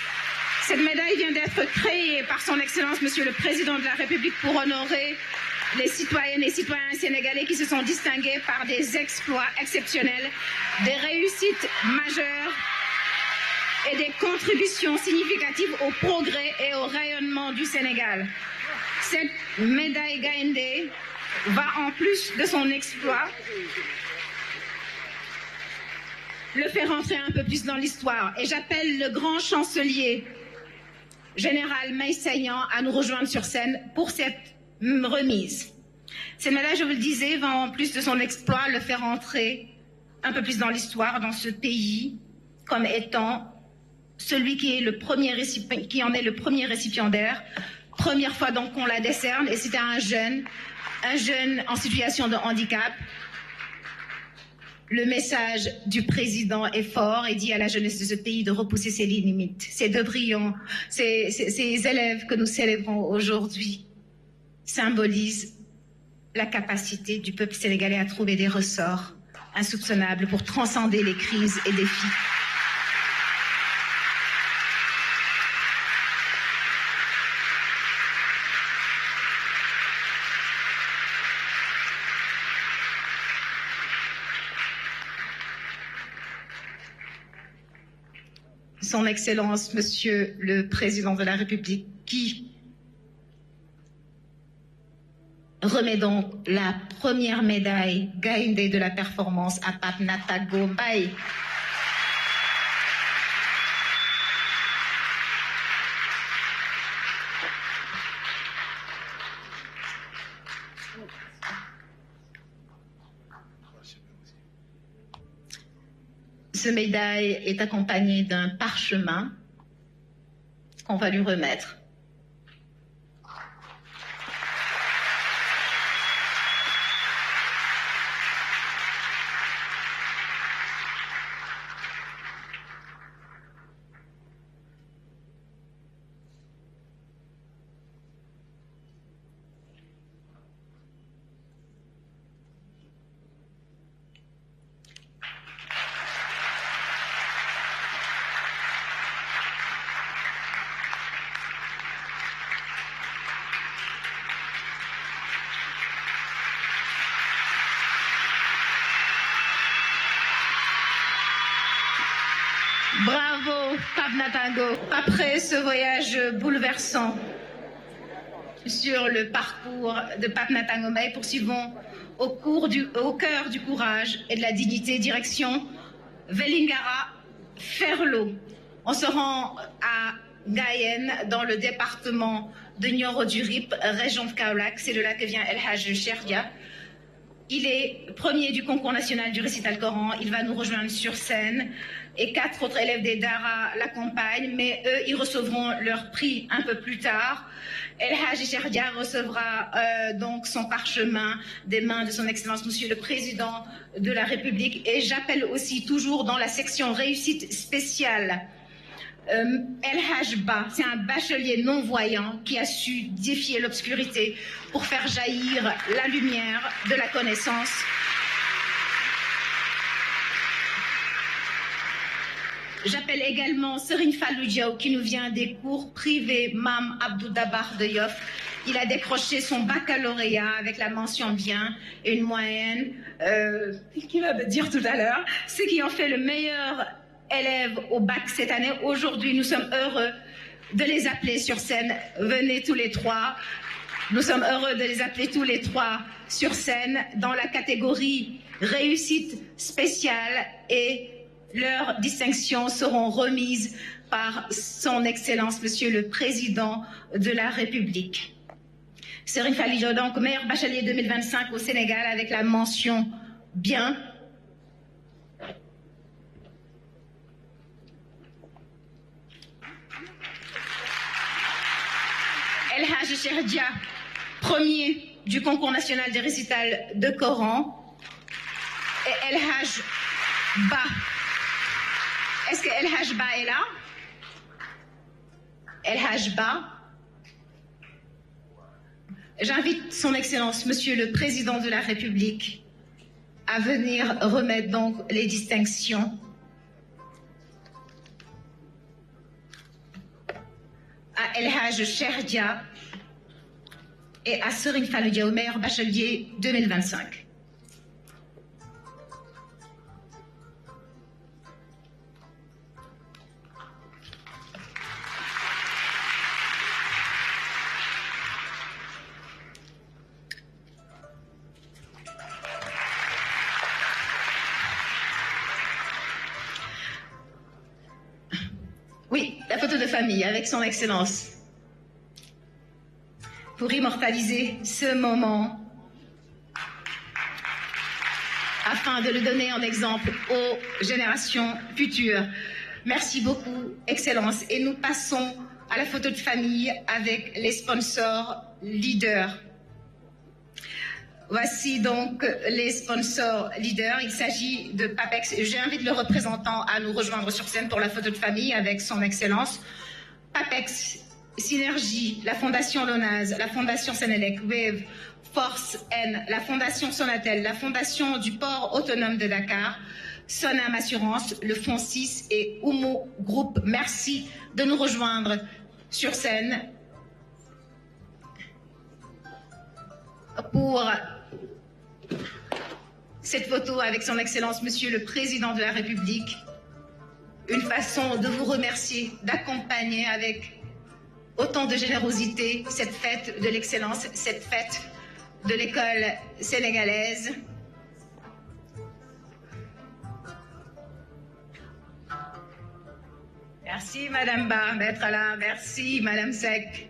Cette médaille vient d'être créée par son Excellence Monsieur le Président de la République pour honorer les citoyennes et citoyens sénégalais qui se sont distingués par des exploits exceptionnels, des réussites majeures et des contributions significatives au progrès et au rayonnement du Sénégal. Cette médaille Gaïndé va, en plus de son exploit, le faire entrer un peu plus dans l'histoire. Et j'appelle le grand chancelier général Meïssayan à nous rejoindre sur scène pour cette remise. Cette médaille, je vous le disais, va, en plus de son exploit, le faire entrer un peu plus dans l'histoire, dans ce pays, comme étant celui qui en est le premier récipiendaire. Première fois donc qu'on la décerne, et c'était un jeune en situation de handicap. Le message du président est fort et dit à la jeunesse de ce pays de repousser ses limites. Ces deux brillants, ces élèves que nous célébrons aujourd'hui symbolisent la capacité du peuple sénégalais à trouver des ressorts insoupçonnables pour transcender les crises et défis. Son Excellence, Monsieur le Président de la République, qui remet donc la première médaille Gaïndé de la performance à Pape Natago Mbaye. Ce médaille est accompagné d'un parchemin qu'on va lui remettre. Bravo, Pape Natago. Après ce voyage bouleversant sur le parcours de Pape Natago Mbaye, poursuivons au cœur du courage et de la dignité, direction Vélingara, Ferlo. On se rend à Gaïen, dans le département de Nioro-du-Rip, région de Kaolack. C'est de là que vient El Hadj Cherdia. Il est premier du concours national du récital Coran. Il va nous rejoindre sur scène. Et 4 autres élèves des Dara l'accompagnent, mais eux, ils recevront leur prix un peu plus tard. El Hadj Cherdia recevra donc son parchemin des mains de son Excellence, Monsieur le Président de la République. Et j'appelle aussi, toujours dans la section réussite spéciale, El Hadj Ba, c'est un bachelier non-voyant qui a su défier l'obscurité pour faire jaillir la lumière de la connaissance. J'appelle également Serigne Fallou Diaw qui nous vient des cours privés Mam Abdou Dabar de Yoff. Il a décroché son baccalauréat avec la mention bien et une moyenne qu'il va me dire tout à l'heure, ce qui en fait le meilleur élève au bac cette année. Aujourd'hui, nous sommes heureux de les appeler sur scène. Venez tous les trois. Nous sommes heureux de les appeler tous les trois sur scène dans la catégorie réussite spéciale, et leurs distinctions seront remises par son Excellence, Monsieur le Président de la République. Serigne Fallou Diaw, donc meilleur bachelier 2025 au Sénégal avec la mention bien. El Hadj Cherdia, premier du concours national des récitals de Coran. Et El Hadj Ba. Est-ce que El Hadj Ba est là? El Hadj Ba. J'invite son Excellence, Monsieur le Président de la République, à venir remettre donc les distinctions à El Haj Cherdia et à Serigne Fallou Dia, meilleur bachelier 2025. Oui, la photo de famille avec son Excellence. Pour immortaliser ce moment, afin de le donner en exemple aux générations futures. Merci beaucoup, Excellence. Et nous passons à la photo de famille avec les sponsors leaders. Voici donc les sponsors leaders. Il s'agit de Papex. J'invite le représentant à nous rejoindre sur scène pour la photo de famille avec son Excellence. Papex, Synergie, la Fondation Lonase, la Fondation Sénélec, Wave, Force N, la Fondation Sonatel, la Fondation du Port Autonome de Dakar, Sonam Assurance, le Fonds 6 et Oumo Group. Merci de nous rejoindre sur scène pour cette photo avec son Excellence, Monsieur le Président de la République. Une façon de vous remercier, d'accompagner avec autant de générosité cette fête de l'excellence, cette fête de l'école sénégalaise. Merci Madame Ba d'être là, merci Madame Sek.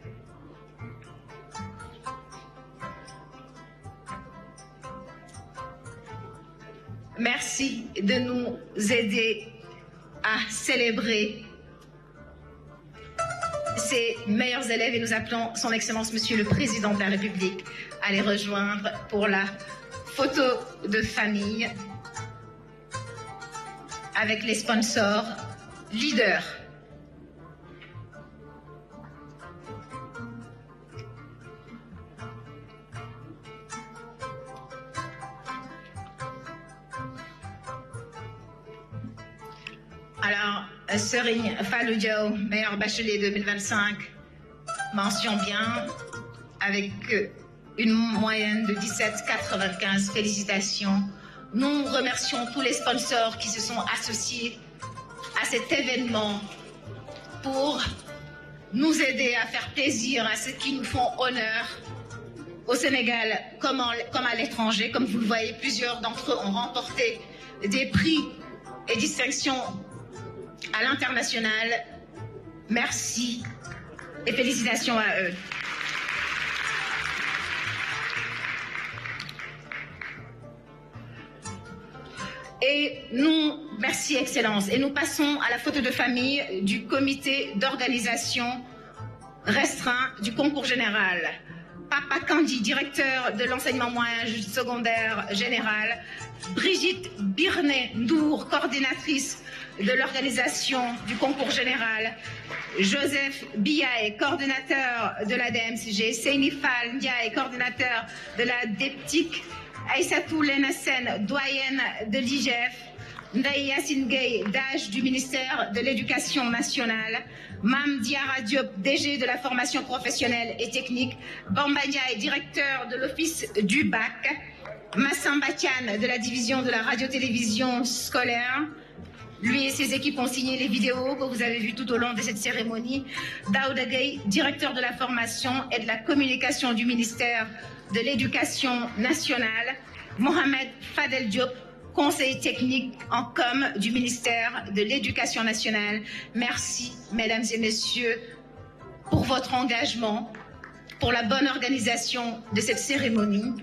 Merci de nous aider à célébrer ses meilleurs élèves et nous appelons son Excellence Monsieur le Président de la République à les rejoindre pour la photo de famille avec les sponsors leaders. Alors, Serigne Fallou Dia, meilleur bachelier 2025, mention bien, avec une moyenne de 17,95. Félicitations. Nous remercions tous les sponsors qui se sont associés à cet événement pour nous aider à faire plaisir à ceux qui nous font honneur au Sénégal comme à l'étranger. Comme vous le voyez, plusieurs d'entre eux ont remporté des prix et distinctions à l'international. Merci et félicitations à eux. Et nous, merci Excellence. Et nous passons à la photo de famille du comité d'organisation restreint du concours général. Papa Kandi, directeur de l'enseignement moyen secondaire général. Brigitte Birnet-Ndour, coordinatrice de l'organisation du concours général. Joseph Biaye, coordinateur de la DMCG. Seyni Fall Ndiaye, coordinateur de la DEPTIC. Aïssatou Lenassen, doyenne de l'IGF. Ndaye Yassine Gueye, DAGE du ministère de l'Éducation nationale. Mam Diara Diop, DG de la formation professionnelle et technique. Bamba Ndiaye, directeur de l'office du bac. Massamba Tian, de la division de la radio-télévision scolaire. Lui et ses équipes ont signé les vidéos que vous avez vues tout au long de cette cérémonie. Daouda Gueye, directeur de la formation et de la communication du ministère de l'Éducation nationale. Mohamed Fadel Diop, conseiller technique en com du ministère de l'Éducation nationale. Merci, mesdames et messieurs, pour votre engagement, pour la bonne organisation de cette cérémonie.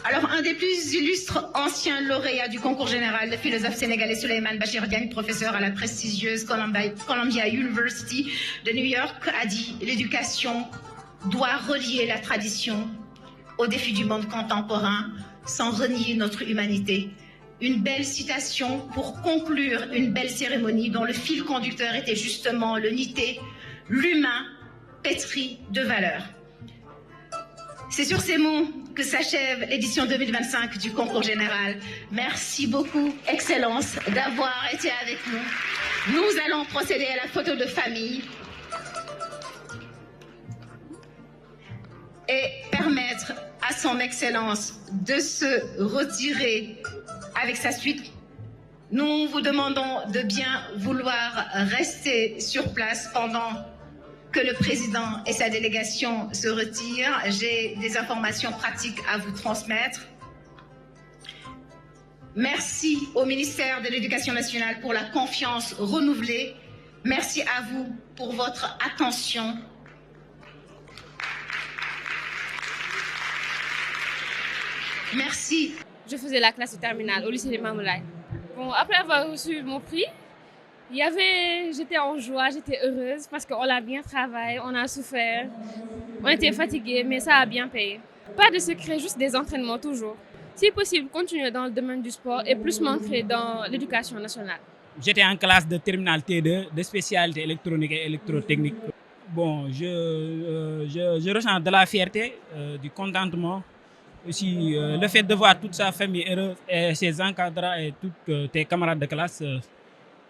Alors, un des plus illustres anciens lauréats du concours général, le philosophe sénégalais Souleymane Bachir Diagne, professeur à la prestigieuse Columbia University de New York, a dit « L'éducation doit relier la tradition aux défis du monde contemporain. sans renier notre humanité. Une belle citation pour conclure une belle cérémonie dont le fil conducteur était justement l'unité, l'humain pétri de valeurs. C'est sur ces mots que s'achève l'édition 2025 du concours général. Merci beaucoup, Excellence, d'avoir été avec nous. Nous allons procéder à la photo de famille et permettre à son Excellence de se retirer avec sa suite. Nous vous demandons de bien vouloir rester sur place pendant que le président et sa délégation se retirent. J'ai des informations pratiques à vous transmettre. Merci au ministère de l'Éducation nationale pour la confiance renouvelée. Merci à vous pour votre attention. Merci. Je faisais la classe de terminale au lycée de Mamoulaye. Bon, après avoir reçu mon prix, j'étais en joie, j'étais heureuse parce qu'on l'a bien travaillé, on a souffert, on était fatigués, mais ça a bien payé. Pas de secret, juste des entraînements toujours. Si possible, continuer dans le domaine du sport et plus m'entrer dans l'éducation nationale. J'étais en classe de terminale T2 de spécialité électronique et électrotechnique. Bon, je ressens de la fierté, du contentement. Aussi, le fait de voir toute sa famille heureuse et ses encadrants et tous tes camarades de classe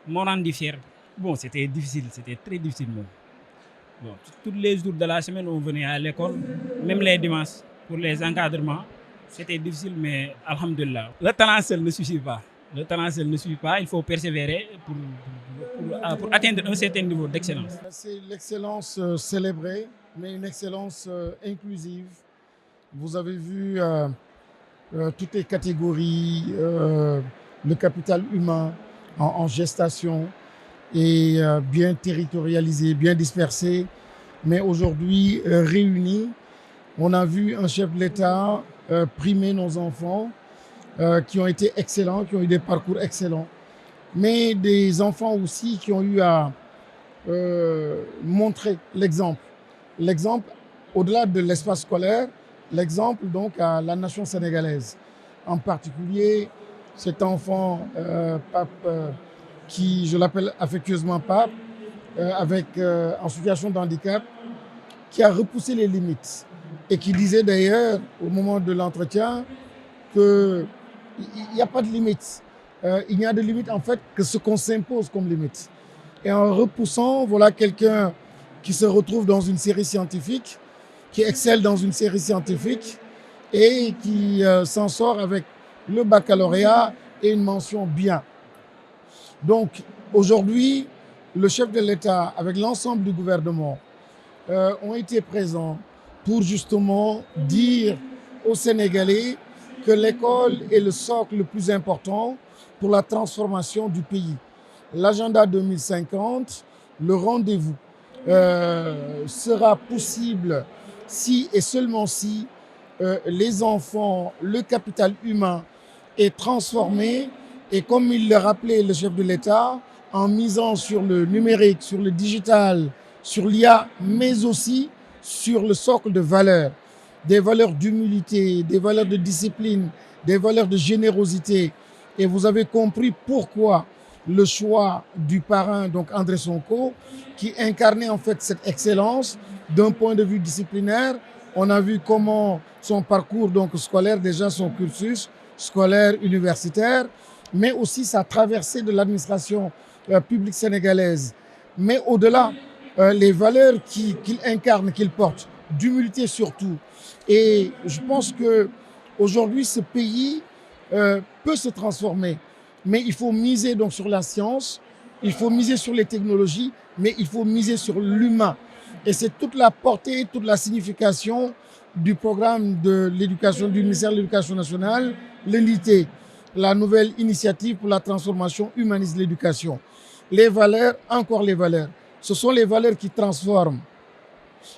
m'ont rendu fier. Bon, c'était difficile, c'était très difficile même. Bon, tous les jours de la semaine, on venait à l'école, même les dimanches, pour les encadrements. C'était difficile, mais alhamdoulilah. Le talent seul ne suffit pas. Le talent seul ne suffit pas, il faut persévérer pour atteindre un certain niveau d'excellence. C'est l'excellence célébrée, mais une excellence inclusive. Vous avez vu toutes les catégories, le capital humain en gestation et bien territorialisé, bien dispersé, mais aujourd'hui réunis. On a vu un chef de l'État primer nos enfants qui ont été excellents, qui ont eu des parcours excellents, mais des enfants aussi qui ont eu à montrer l'exemple. L'exemple au-delà de l'espace scolaire, l'exemple donc à la nation sénégalaise. En particulier, cet enfant, Pape, qui je l'appelle affectueusement Pape, en situation de handicap, qui a repoussé les limites et qui disait d'ailleurs au moment de l'entretien qu'il n'y a pas de limite. Il n'y a de limite en fait que ce qu'on s'impose comme limite. Et en repoussant, voilà quelqu'un qui se retrouve dans une série scientifique, qui excelle dans une série scientifique et qui s'en sort avec le baccalauréat et une mention bien. Donc aujourd'hui, le chef de l'État avec l'ensemble du gouvernement ont été présents pour justement dire aux Sénégalais que l'école est le socle le plus important pour la transformation du pays. L'agenda 2050, le rendez-vous sera possible si et seulement si les enfants, le capital humain est transformé et comme il le rappelait le chef de l'État, en misant sur le numérique, sur le digital, sur l'IA, mais aussi sur le socle de valeurs, des valeurs d'humilité, des valeurs de discipline, des valeurs de générosité. Et vous avez compris pourquoi le choix du parrain, donc André Sonko, qui incarnait en fait cette excellence d'un point de vue disciplinaire. On a vu comment son parcours donc scolaire, déjà son cursus scolaire universitaire, mais aussi sa traversée de l'administration publique sénégalaise. Mais au-delà, les valeurs qu'il incarne, qu'il porte, d'humilité surtout. Et je pense qu'aujourd'hui, ce pays peut se transformer. Mais il faut miser donc sur la science, il faut miser sur les technologies, mais il faut miser sur l'humain. Et c'est toute la portée, toute la signification du programme de l'éducation, du ministère de l'Éducation nationale, l'ELITE, la nouvelle initiative pour la transformation humaniste de l'éducation. Les valeurs, encore les valeurs. Ce sont les valeurs qui transforment.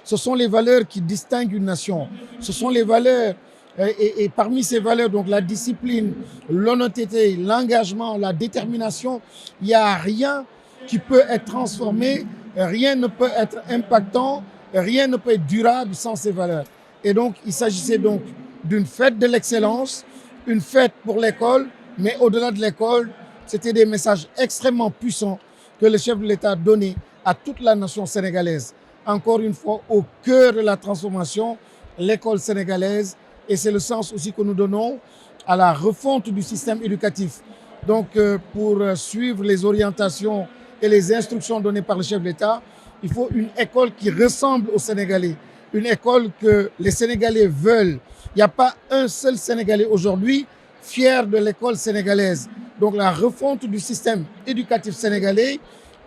Ce sont les valeurs qui distinguent une nation. Ce sont les valeurs, et parmi ces valeurs, donc la discipline, l'honnêteté, l'engagement, la détermination, il n'y a rien qui peut être transformé, rien ne peut être impactant, rien ne peut être durable sans ces valeurs. Et donc, il s'agissait donc d'une fête de l'excellence, une fête pour l'école, mais au-delà de l'école, c'était des messages extrêmement puissants que le chef de l'État donnait à toute la nation sénégalaise. Encore une fois, au cœur de la transformation, l'école sénégalaise, et c'est le sens aussi que nous donnons à la refonte du système éducatif. Donc, pour suivre les orientations et les instructions données par le chef de l'État, il faut une école qui ressemble aux Sénégalais, une école que les Sénégalais veulent. Il n'y a pas un seul Sénégalais aujourd'hui fier de l'école sénégalaise. Donc, la refonte du système éducatif sénégalais,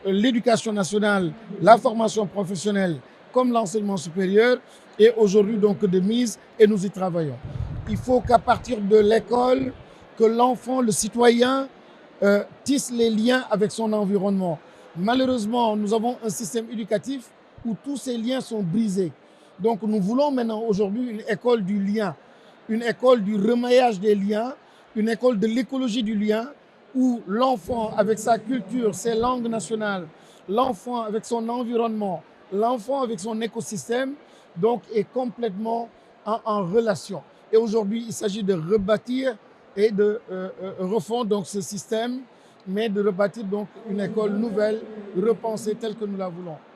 l'éducation nationale, la formation professionnelle comme l'enseignement supérieur est aujourd'hui donc de mise et nous y travaillons. Il faut qu'à partir de l'école, que l'enfant, le citoyen, tisse les liens avec son environnement. Malheureusement, nous avons un système éducatif où tous ces liens sont brisés. Donc nous voulons maintenant aujourd'hui une école du lien, une école du remaillage des liens, une école de l'écologie du lien, où l'enfant avec sa culture, ses langues nationales, l'enfant avec son environnement, l'enfant avec son écosystème, donc est complètement en relation. Et aujourd'hui, il s'agit de rebâtir et de refondre donc ce système, mais de rebâtir donc une école nouvelle, repensée telle que nous la voulons.